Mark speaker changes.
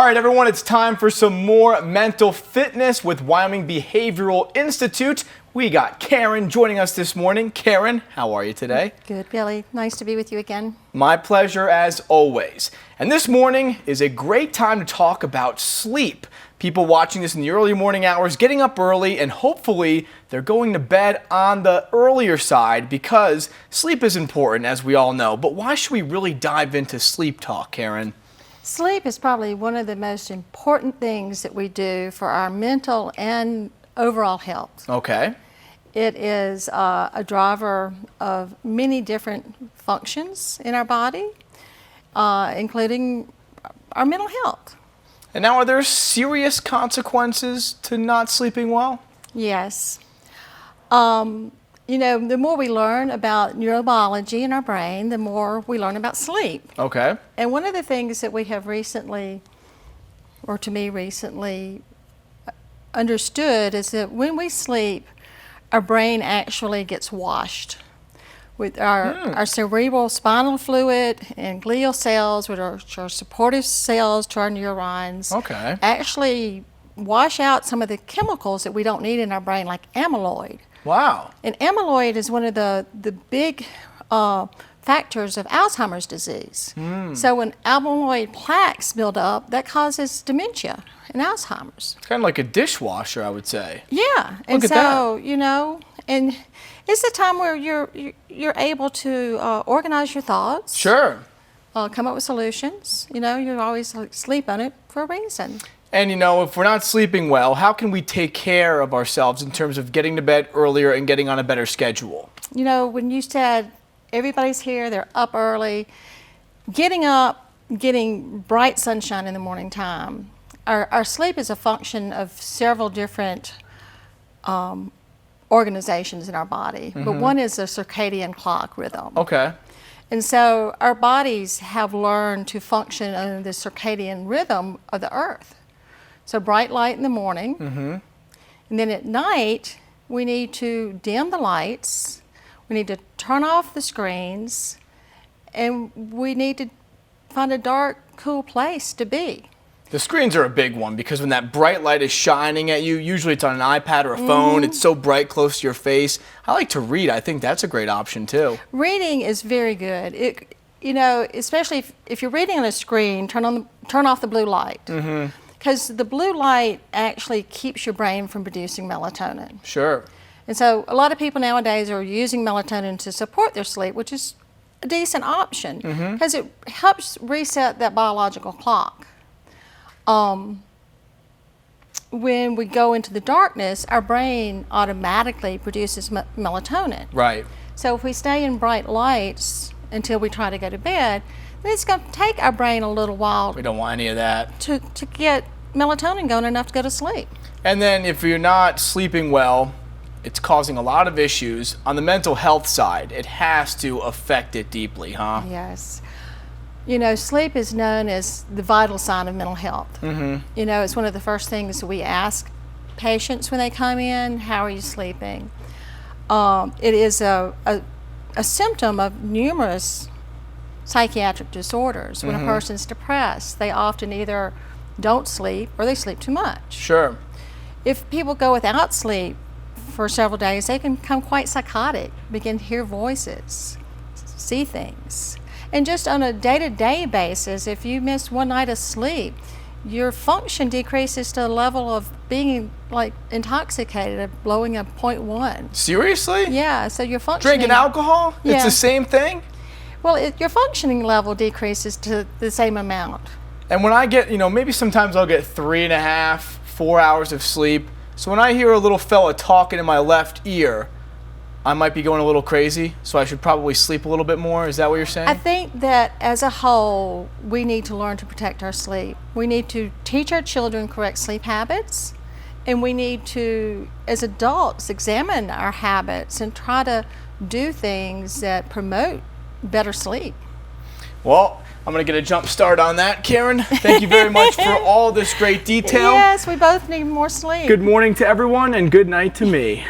Speaker 1: All right, everyone, it's time for some more mental fitness with Wyoming Behavioral Institute. We got Karen joining us this morning. Karen, how are you today?
Speaker 2: Good, Billy. Nice to be with you again.
Speaker 1: My pleasure as always. And this morning is a great time to talk about sleep. People watching this in the early morning hours, getting up early, and hopefully they're going to bed on the earlier side because sleep is important, as we all know. But why should we really dive into sleep talk, Karen?
Speaker 2: Sleep is probably one of the most important things that we do for our mental and overall health.
Speaker 1: Okay.
Speaker 2: It is a driver of many different functions in our body, including our mental health.
Speaker 1: And now, are there serious consequences to not sleeping well?
Speaker 2: Yes. You know, the more we learn about neurobiology in our brain, the more we learn about sleep.
Speaker 1: Okay.
Speaker 2: And one of the things that we have recently, or to me recently, understood is that when we sleep, our brain actually gets washed with our cerebral spinal fluid and glial cells, which are our supportive cells to our neurons,
Speaker 1: Okay.
Speaker 2: actually wash out some of the chemicals that we don't need in our brain, like amyloid.
Speaker 1: Wow.
Speaker 2: And amyloid is one of the big factors of Alzheimer's disease. So when amyloid plaques build up, that causes dementia and Alzheimer's.
Speaker 1: Kind of like a dishwasher, I would say.
Speaker 2: Yeah, and
Speaker 1: Look at
Speaker 2: so you know, and it's the time where you're able to organize your thoughts.
Speaker 1: Sure.
Speaker 2: Come up with solutions. You know, you always sleep on it for a reason.
Speaker 1: And you know, if we're not sleeping well, how can we take care of ourselves in terms of getting to bed earlier and getting on a better schedule?
Speaker 2: You know, when you said everybody's here, they're up early, getting up, getting bright sunshine in the morning time. Our sleep is a function of several different organizations in our body, but one is the circadian clock rhythm.
Speaker 1: Okay.
Speaker 2: And so our bodies have learned to function under the circadian rhythm of the earth. So bright light in the morning, and then at night, we need to dim the lights, we need to turn off the screens, and we need to find a dark, cool place to be.
Speaker 1: The screens are a big one because when that bright light is shining at you, usually it's on an iPad or a phone, it's so bright close to your face. I like to read. I think that's a great option too.
Speaker 2: Reading is very good. You know, especially if you're reading on a screen, turn off the blue light. Because the blue light actually keeps your brain from producing melatonin.
Speaker 1: Sure.
Speaker 2: And so a lot of people nowadays are using melatonin to support their sleep, which is a decent option because it helps reset that biological clock. When we go into the darkness, our brain automatically produces melatonin.
Speaker 1: Right.
Speaker 2: So if we stay in bright lights until we try to go to bed, then it's going to take our brain a little while
Speaker 1: We don't want any of that.
Speaker 2: to get melatonin going enough to go to sleep.
Speaker 1: And then if you're not sleeping well, it's causing a lot of issues. On the mental health side, it has to affect it deeply, huh?
Speaker 2: Yes. You know, sleep is known as the vital sign of mental health. You know, it's one of the first things we ask patients when they come in, how are you sleeping? It is a symptom of numerous psychiatric disorders. When a person's depressed, they often either don't sleep or they sleep too much.
Speaker 1: Sure.
Speaker 2: If people go without sleep for several days, they can become quite psychotic, begin to hear voices, see things. And just on a day-to-day basis, if you miss one night of sleep, your function decreases to a level of being like intoxicated, of blowing a 0.1.
Speaker 1: Seriously?
Speaker 2: Yeah, so your functioning...
Speaker 1: Drinking alcohol?
Speaker 2: Yeah.
Speaker 1: It's the same thing?
Speaker 2: Well, your functioning level decreases to the same amount.
Speaker 1: And when I get, you know, maybe sometimes I'll get 3.5, 4 hours of sleep. So when I hear a little fella talking in my left ear, I might be going a little crazy, so I should probably sleep a little bit more. Is that what you're saying?
Speaker 2: I think that as a whole, we need to learn to protect our sleep. We need to teach our children correct sleep habits, and we need to, as adults, examine our habits and try to do things that promote better sleep.
Speaker 1: Well, I'm going to get a jump start on that. Karen, thank you very much for all this great detail.
Speaker 2: Yes, we both need more sleep.
Speaker 1: Good morning to everyone and good night to me.